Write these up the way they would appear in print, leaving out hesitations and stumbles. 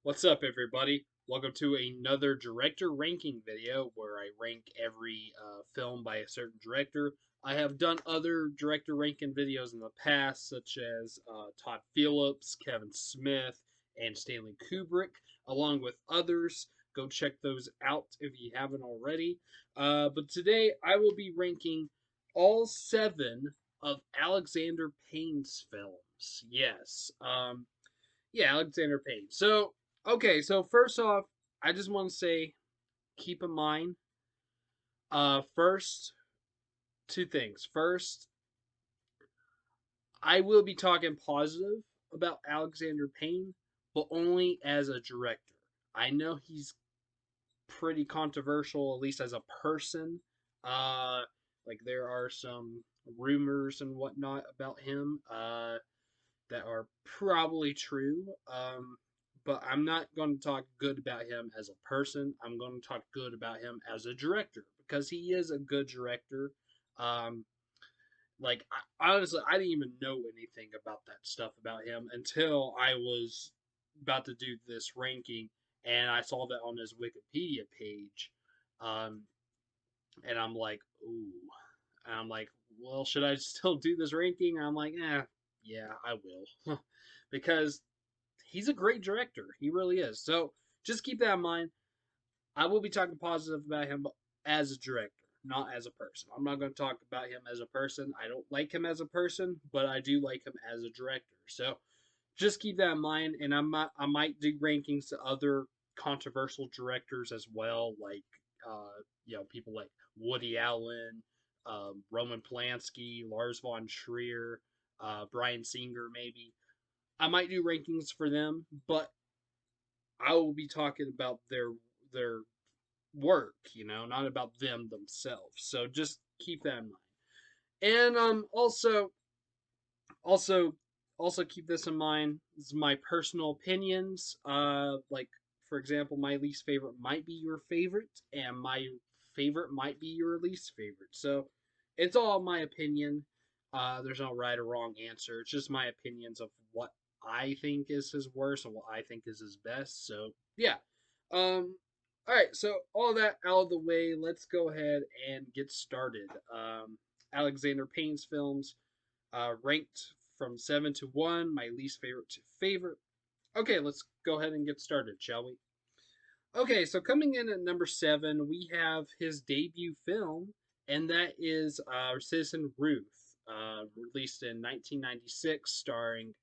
What's up, everybody? Welcome to another director ranking video where I rank every film by a certain director. I have done other director ranking videos in the past, such as Todd Phillips, Kevin Smith, and Stanley Kubrick, along with others. Go check those out if you haven't already. But today I will be ranking all seven of Alexander Payne's films. Yes. Yeah, Alexander Payne. So first off, I just want to say, keep in mind, first, two things. First, I will be talking positive about Alexander Payne, but only as a director. I know he's pretty controversial, at least as a person. Uh, like there are some rumors and whatnot about him. That are probably true. But I'm not going to talk good about him as a person. I'm going to talk good about him as a director because he is a good director. Um, honestly, I didn't even know anything about that stuff about him until I was about to do this ranking and I saw that on his Wikipedia page. Um, and I'm like, ooh. And I'm like, well, should I still do this ranking? And I'm like, yeah, I will. Because he's a great director. He really is. So just keep that in mind. I will be talking positive about him as a director, not as a person. I'm not going to talk about him as a person. I don't like him as a person, but I do like him as a director. So just keep that in mind. And I might do rankings to other controversial directors as well, like people like Woody Allen, Roman Polanski, Lars von Trier, Bryan Singer, maybe. I might do rankings for them, but I will be talking about their work, not about them themselves. So just keep that in mind. And also also keep this in mind. This is my personal opinions. Like for example, my least favorite might be your favorite, and my favorite might be your least favorite. So it's all my opinion. There's no right or wrong answer. It's just my opinions of what I think is his worst and what I think is his best. So yeah. All right. So all that out of the way, let's go ahead and get started. Alexander Payne's films ranked from 7 to 1, my least favorite to favorite. Okay, let's go ahead and get started, shall we? Okay, so coming in at number 7, we have his debut film, and that is Citizen Ruth, released in 1996, starring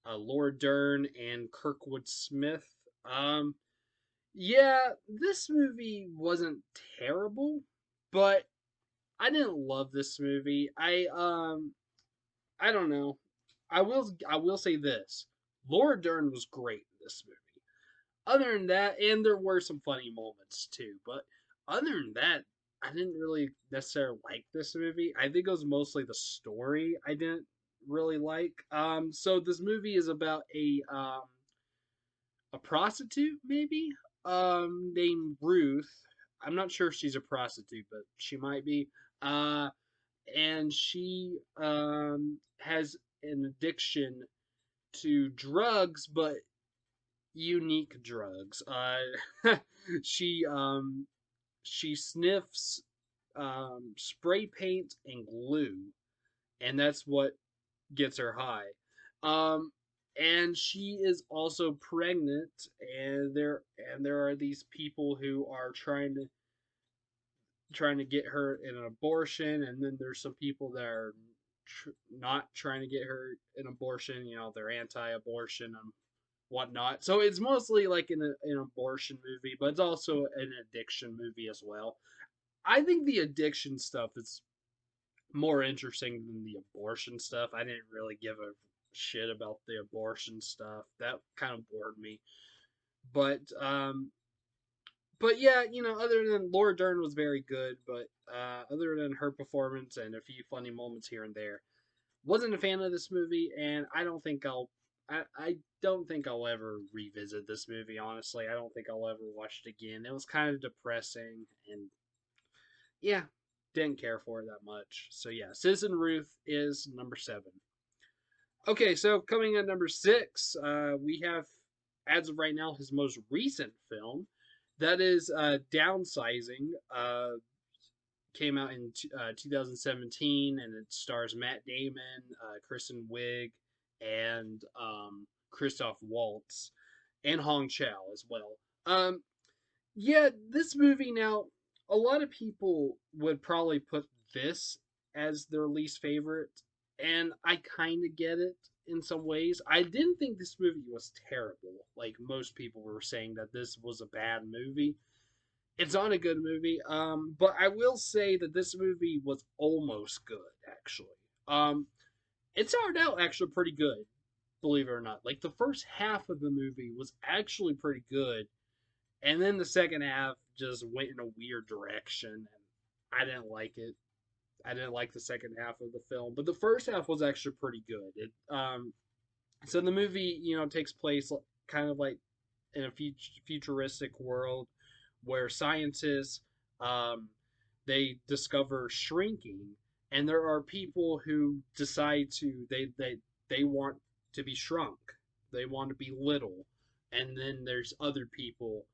Laura Dern and Kirkwood Smith. Um, yeah, this movie wasn't terrible, but I didn't love this movie. I don't know. I will say this. Laura Dern was great in this movie. Other than that, and there were some funny moments too, but other than that, I didn't really necessarily like this movie. I think it was mostly the story I didn't really like. So this movie is about a prostitute maybe named Ruth. I'm not sure if she's a prostitute, but she might be. Uh and she has an addiction to drugs, but unique drugs. She she sniffs spray paint and glue, and that's what gets her high. Um, and she is also pregnant, and there are these people who are trying to get her an abortion, and then there's some people that are not trying to get her an abortion. They're anti-abortion and whatnot. So it's mostly like an abortion movie, but it's also an addiction movie as well. I think the addiction stuff is more interesting than the abortion stuff. I didn't really give a shit about the abortion stuff. That kind of bored me. But yeah, other than Laura Dern was very good, but other than her performance and a few funny moments here and there, wasn't a fan of this movie, and I don't think I'll ever revisit this movie. Honestly, I don't think I'll ever watch it again. It was kind of depressing, and yeah, didn't care for it that much. So yeah, Citizen Ruth is number 7. Okay, so coming at number 6, we have as of right now, his most recent film. That is Downsizing. Came out in 2017, and it stars Matt Damon, Kristen Wiig, and Christoph Waltz, and Hong Chow as well. Um, yeah, this movie now, a lot of people would probably put this as their least favorite, and I kind of get it in some ways. I didn't think this movie was terrible. Like most people were saying that this was a bad movie. It's not a good movie, but I will say that this movie was almost good, actually. Um, it started out actually pretty good, believe it or not. Like the first half of the movie was actually pretty good, and then the second half just went in a weird direction, and I didn't like it. I didn't like the second half of the film, but the first half was actually pretty good. So the movie, takes place kind of like in a futuristic world where scientists um, they discover shrinking, and there are people who decide to they want to be shrunk, they want to be little, and then there's other people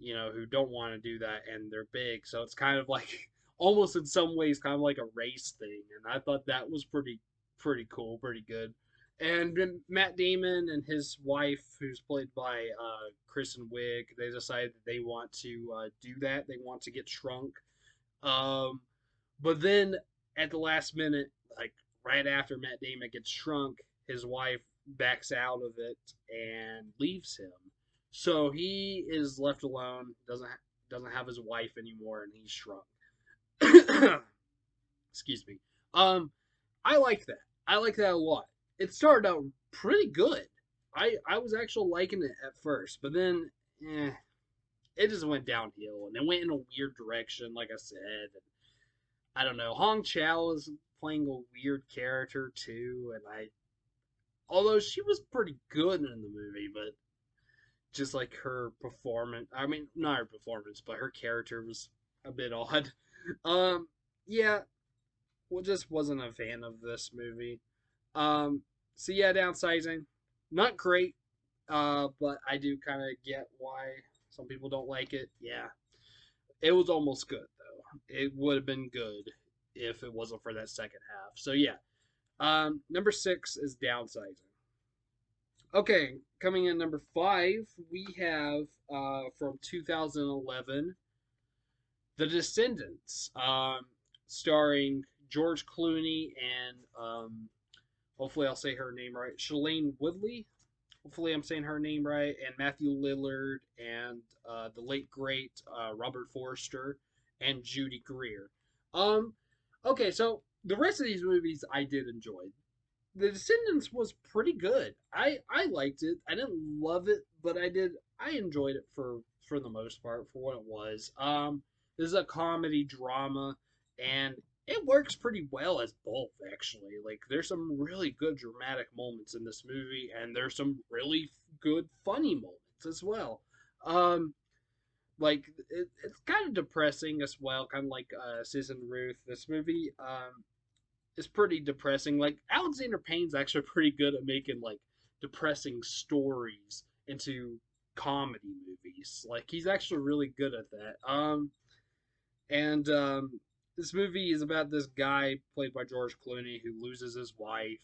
who don't want to do that and they're big. So it's kind of like almost in some ways kind of like a race thing. And I thought that was pretty cool, pretty good. And then Matt Damon and his wife, who's played by Kristen Wiig, they decided that they want to do that. They want to get shrunk. Um, but then at the last minute, like right after Matt Damon gets shrunk, his wife backs out of it and leaves him. So he is left alone. Doesn't have his wife anymore, and he's shrunk. Excuse me. Um, I like that. I like that a lot. It started out pretty good. I was actually liking it at first, but then it just went downhill and it went in a weird direction. Like I said, I don't know. Hong Chow is playing a weird character too, and although she was pretty good in the movie, but just like her performance, I mean, not her performance, but her character was a bit odd. Um, yeah, well, just wasn't a fan of this movie. Um, so yeah, Downsizing, not great. But I do kind of get why some people don't like it. Yeah, it was almost good though. It would have been good if it wasn't for that second half. So yeah, number 6 is Downsizing. Okay, coming in number 5, we have from 2011, The Descendants, starring George Clooney and hopefully I'll say her name right, Shailene Woodley. Hopefully I'm saying her name right, and Matthew Lillard and the late great Robert Forster and Judy Greer. Um, okay, so the rest of these movies I did enjoy. The Descendants was pretty good. I liked it. I didn't love it, but I enjoyed it for the most part for what it was. This is a comedy drama, and it works pretty well as both actually. Like there's some really good dramatic moments in this movie, and there's some really good funny moments as well. Um, like it's kind of depressing as well, kind of like Sis and Ruth. This movie is pretty depressing. Like Alexander Payne's actually pretty good at making like depressing stories into comedy movies. Like he's actually really good at that. And This movie is about this guy played by George Clooney who loses his wife,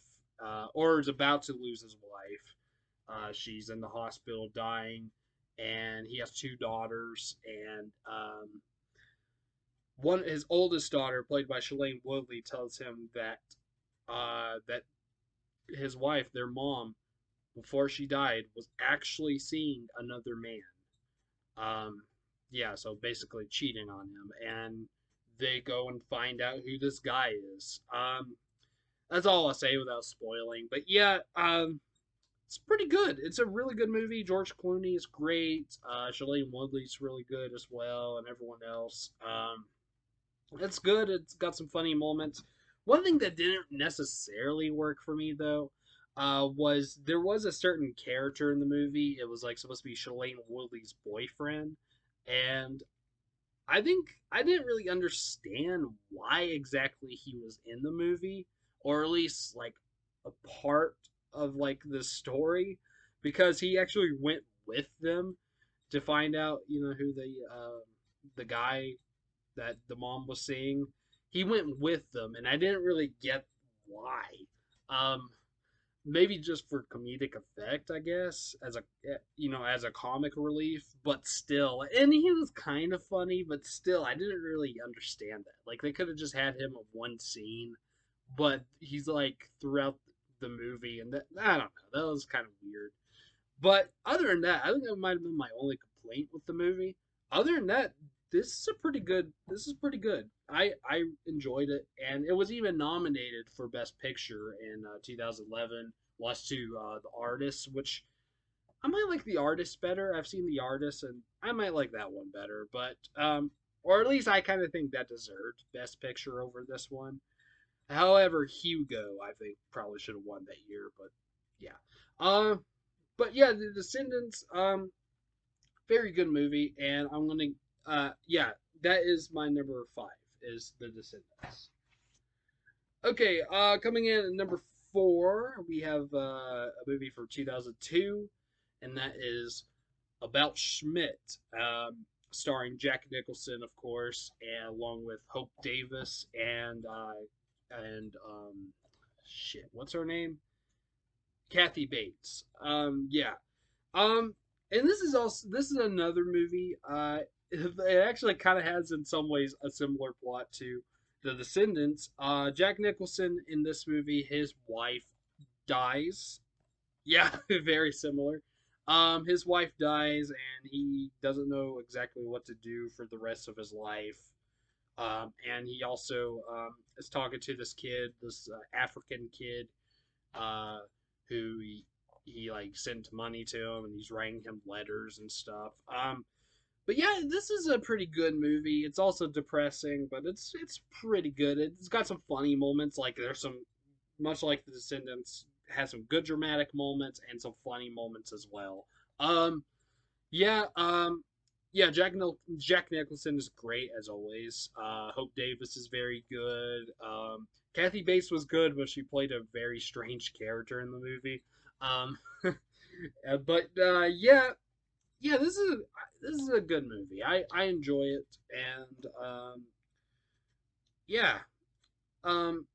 or is about to lose his wife. She's in the hospital dying, and he has two daughters. And one his oldest daughter, played by Shailene Woodley, tells him that his wife, their mom, before she died, was actually seeing another man. Um, yeah, so basically cheating on him, and they go and find out who this guy is. That's all I'll say without spoiling. But yeah, it's pretty good. It's a really good movie. George Clooney is great. Shailene Woodley's really good as well, and everyone else. It's good. It's got some funny moments. One thing that didn't necessarily work for me though, was there was a certain character in the movie. It was like supposed to be Shailene Woodley's boyfriend, and I think I didn't really understand why exactly he was in the movie, or at least like a part of like the story, because he actually went with them to find out, who the guy that the mom was seeing. He went with them, and I didn't really get why. Um, Maybe just for comedic effect, I guess, as a comic relief, but still, and he was kind of funny, but still, I didn't really understand that. Like they could have just had him of one scene, but he's like throughout the movie, and that I don't know, that was kind of weird. But other than that, I think that might have been my only complaint with the movie. Other than that, this is a pretty good. This is pretty good. I enjoyed it, and it was even nominated for Best Picture in 2011. Lost to The Artist, which I might like The Artist better. I've seen The Artist, and I might like that one better. But or at least I kind of think that deserved Best Picture over this one. However, Hugo, I think, probably should have won that year. But yeah. Um, but yeah, The Descendants, very good movie, and I'm gonna, yeah, that is my number five, is The Descendants. Okay, coming in at number four, we have a movie from 2002, and that is About Schmidt, starring Jack Nicholson, of course, and along with Hope Davis and shit, what's her name? Kathy Bates. Yeah, Um, and this is another movie. It actually kind of has in some ways a similar plot to The Descendants. Jack Nicholson in this movie, his wife dies. Yeah, very similar. His wife dies, and he doesn't know exactly what to do for the rest of his life. And he also is talking to this kid, this African kid, uh, who he like sent money to him, and he's writing him letters and stuff. But yeah, this is a pretty good movie. It's also depressing, but it's pretty good. It's got some funny moments. Like there's some, much like The Descendants, has some good dramatic moments and some funny moments as well. Um, yeah, yeah, Jack Nicholson is great as always. Hope Davis is very good. Kathy Bates was good, but she played a very strange character in the movie. Um, yeah, yeah, this is a good movie. I enjoy it, and yeah, um,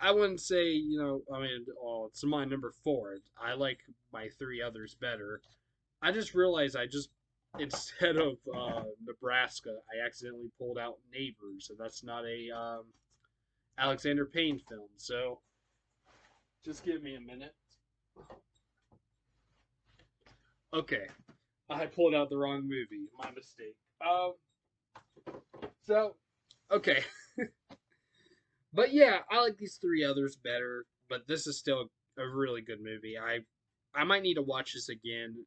I wouldn't say, I mean, oh, it's my number four. I like my three others better. I just realized I just, instead of Nebraska, I accidentally pulled out Neighbors, and that's not a Alexander Payne film. So just give me a minute. Okay, I pulled out the wrong movie. My mistake. So okay, but yeah, I like these three others better. But this is still a really good movie. I might need to watch this again,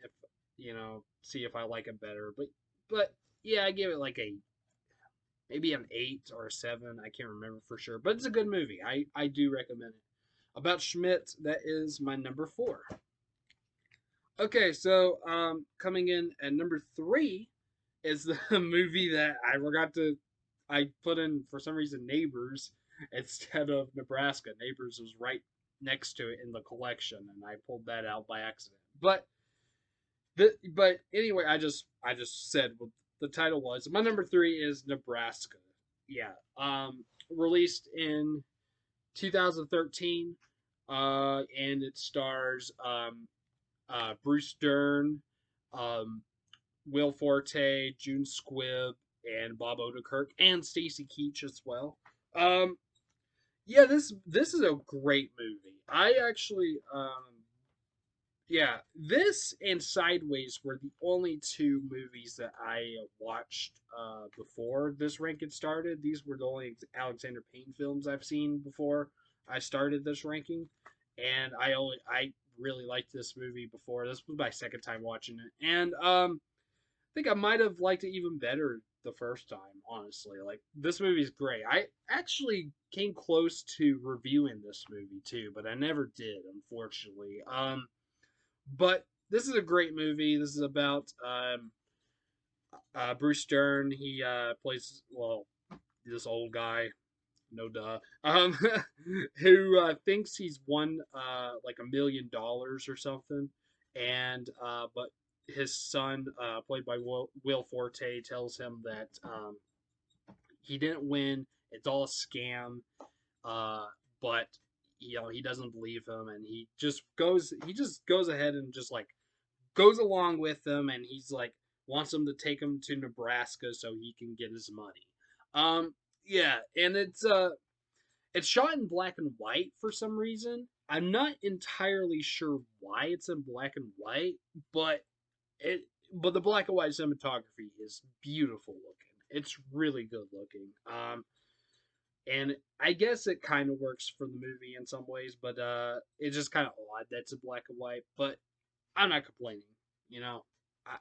if see if I like it better. But yeah, I give it like a maybe an 8 or a 7. I can't remember for sure, but it's a good movie. I do recommend it. About Schmidt, that is my number four. Okay, so coming in at number three is the movie that I forgot to. I put in for some reason Neighbors instead of Nebraska. Neighbors was right next to it in the collection, and I pulled that out by accident. But anyway, I just said what the title was. My number three is Nebraska. Yeah. Released in 2013, and it stars Bruce Dern, um, Will Forte, June Squibb, and Bob Odenkirk, and Stacy Keach as well. Um, yeah, this is a great movie. I actually yeah, this and Sideways were the only two movies that I watched before this ranking started. These were the only Alexander Payne films I've seen before I started this ranking, and I really liked this movie before. This was my second time watching it, and I think I might have liked it even better the first time. Honestly, like this movie's great. I actually came close to reviewing this movie too, but I never did, unfortunately. But this is a great movie. This is about Bruce Dern. He plays, well, this old guy, no duh, who thinks he's won like $1 million or something, and but his son, played by Will Forte, tells him that he didn't win. It's all a scam. Uh, but he doesn't believe him, and he just goes ahead and just like goes along with them, and he's like wants him to take him to Nebraska so he can get his money. Yeah, and it's shot in black and white for some reason. I'm not entirely sure why it's in black and white, but it but the black and white cinematography is beautiful looking. It's really good looking. And I guess it kind of works for the movie in some ways, but it's just kind of odd that it's in black and white. But I'm not complaining. You know,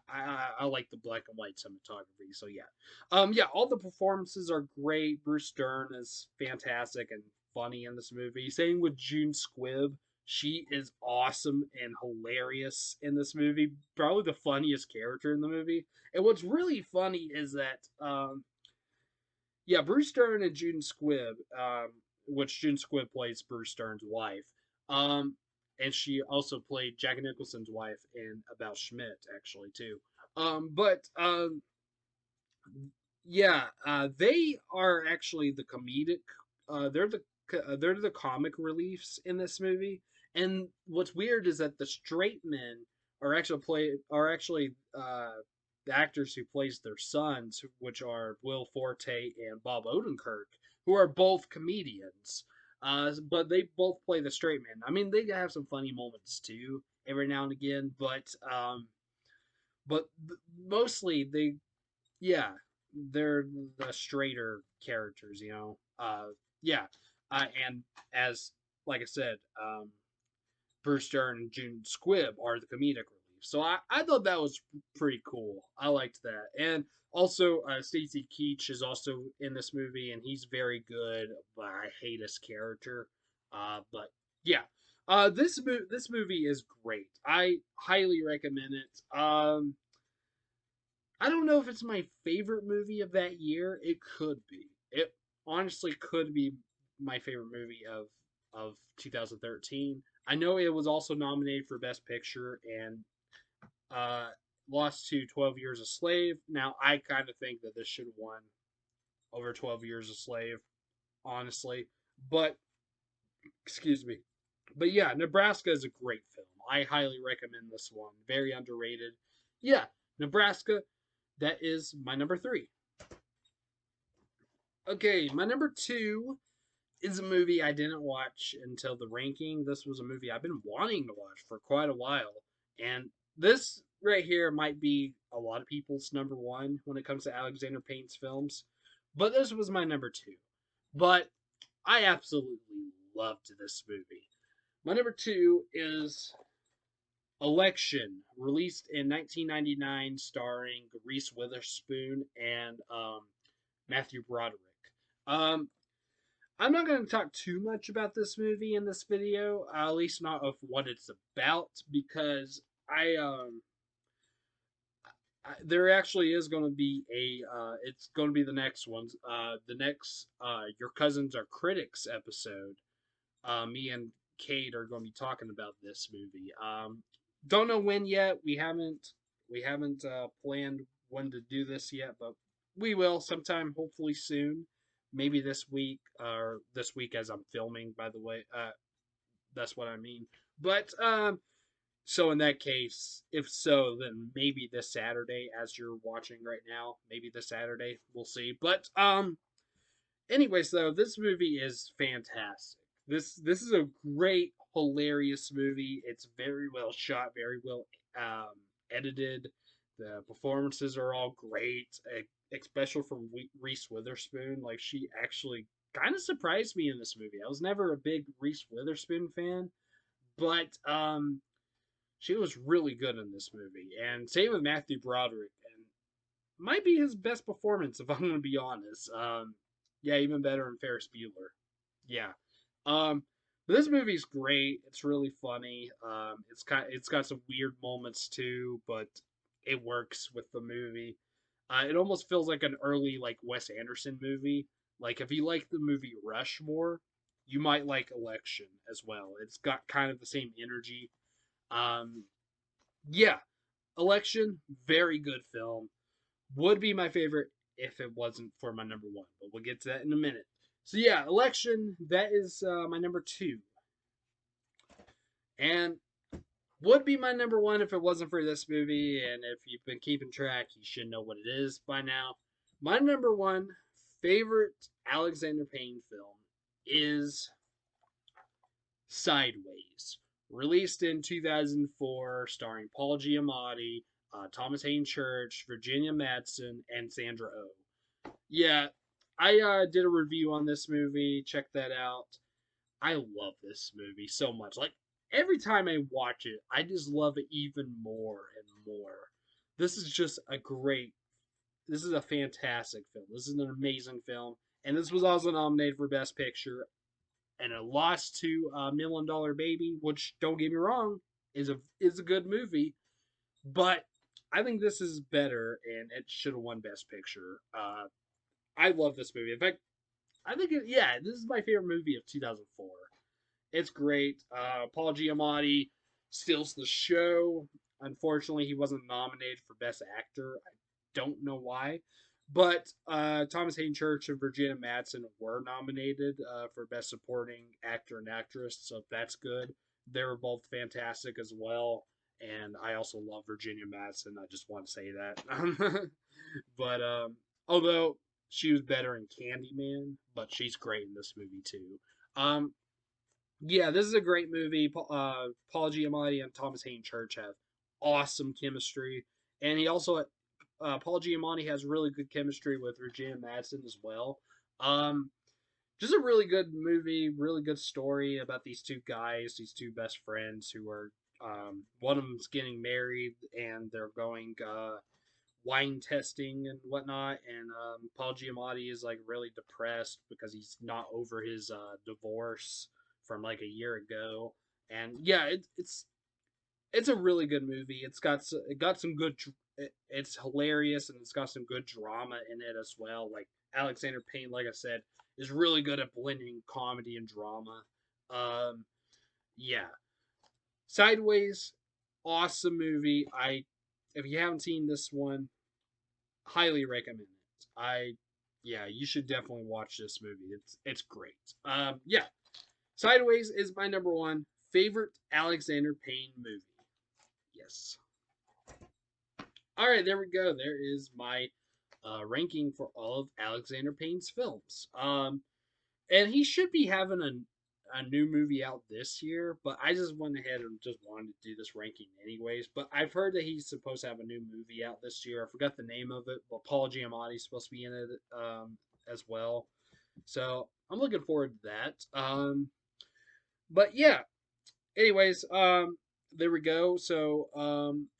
I like the black and white cinematography. So yeah, yeah, all the performances are great. Bruce Dern is fantastic and funny in this movie. Same with June Squibb. She is awesome and hilarious in this movie. Probably the funniest character in the movie. And what's really funny is that yeah, Bruce Dern and June Squibb, which June Squibb plays Bruce Dern's wife, and she also played Jack Nicholson's wife in About Schmidt, actually too. But yeah, they are actually the comedic. They're the comic reliefs in this movie. And what's weird is that the straight men are actually the actors who plays their sons, which are Will Forte and Bob Odenkirk, who are both comedians. But they both play the straight men. I mean, they have some funny moments too every now and again, but mostly yeah, they're the straighter characters, you know. Yeah, and as like I said, Bruce Dern and June Squibb are the comedic relief. So I thought that was pretty cool. I liked that, and also Stacy Keach is also in this movie, and he's very good. But I hate his character. But yeah, this movie is great. I highly recommend it. I don't know if it's my favorite movie of that year. It could be. It honestly could be my favorite movie of 2013. I know it was also nominated for Best Picture and uh, lost to 12 Years a Slave. Now, I kind of think that this should have won over 12 Years a Slave, honestly. But, excuse me. But yeah, Nebraska is a great film. I highly recommend this one. Very underrated. Yeah, Nebraska, that is my number three. Okay, my number two is a movie I didn't watch until the ranking. This was a movie I've been wanting to watch for quite a while. And this right here might be a lot of people's number one when it comes to Alexander Payne's films. But this was my number two. But I absolutely loved this movie. My number two is Election, released in 1999, starring Reese Witherspoon and Matthew Broderick. Um, I'm not going to talk too much about this movie in this video, at least not of what it's about, because there actually is going to be it's going to be the next one, the next Your Cousins Are Critics episode. Me and Kate are going to be talking about this movie. Don't know when yet. We haven't planned when to do this yet, but we will sometime, hopefully soon. Maybe this week, or this week as I'm filming. By the way, that's what I mean. But so in that case, if so, then maybe this Saturday, as you're watching right now, maybe this Saturday, we'll see. But anyways, though, this movie is fantastic. This is a great, hilarious movie. It's very well shot, very well edited. The performances are all great, especially from Reese Witherspoon. Like she actually kind of surprised me in this movie. I was never a big Reese Witherspoon fan, but she was really good in this movie. And same with Matthew Broderick, and might be his best performance if I'm going to be honest. Yeah, even better than Ferris Bueller. Yeah. But this movie's great. It's really funny. It's got some weird moments too, but it works with the movie. It almost feels like an early like Wes Anderson movie. Like if you like the movie Rushmore, you might like Election as well. It's got kind of the same energy. Um, Yeah, Election, very good film. Would be my favorite if it wasn't for my number one, but we'll get to that in a minute. So yeah, Election, that is my number two, and would be my number one if it wasn't for this movie. And if you've been keeping track, you should know what it is by now. My number one favorite Alexander Payne film is Sideways, released in 2004, starring Paul Giamatti, Thomas Hayne Church, Virginia Madsen, and Sandra Oh. Yeah, I did a review on this movie. Check that out. I love this movie so much. Like every time I watch it, I just love it even more and more. This is just a great. This is a fantastic film. This is an amazing film, and this was also nominated for Best Picture, and it lost to Million Dollar Baby, which don't get me wrong, is a good movie, but I think this is better, and it should have won Best Picture. I love this movie. In fact, I think yeah, this is my favorite movie of 2004. It's great. Paul Giamatti steals the show. Unfortunately, he wasn't nominated for Best Actor. I don't know why. But Thomas Hayden Church and Virginia Madsen were nominated for Best Supporting Actor and Actress, so that's good. They were both fantastic as well. And I also love Virginia Madsen. I just want to say that. But although she was better in Candyman, but she's great in this movie too. Um, yeah, this is a great movie. Paul Giamatti and Thomas Hayden Church have awesome chemistry, and he also Paul Giamatti has really good chemistry with Regina Madsen as well. Um, just a really good movie, really good story about these two guys, these two best friends who are one of them's getting married and they're going wine testing and whatnot. And Paul Giamatti is like really depressed because he's not over his divorce from like a year ago. And yeah, it's a really good movie. It got some good. It's hilarious and it's got some good drama in it as well. Like Alexander Payne, like I said, is really good at blending comedy and drama. Um, yeah, Sideways, awesome movie. I if you haven't seen this one, highly recommend it. Yeah, you should definitely watch this movie. It's great. Yeah, Sideways is my number one favorite Alexander Payne movie. Yes. All right, there we go. There is my ranking for all of Alexander Payne's films. And he should be having a new movie out this year, but I just went ahead and just wanted to do this ranking anyways. But I've heard that he's supposed to have a new movie out this year. I forgot the name of it, but Paul Giamatti's supposed to be in it as well. So I'm looking forward to that. But yeah, anyways, there we go. So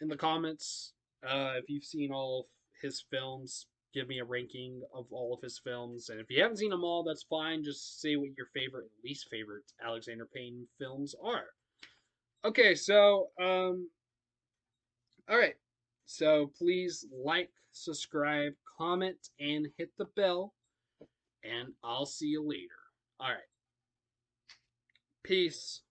in the comments, if you've seen all of his films, give me a ranking of all of his films. And if you haven't seen them all, that's fine. Just say what your favorite and least favorite Alexander Payne films are. Okay, so all right. So please like, subscribe, comment, and hit the bell. And I'll see you later. All right. Peace.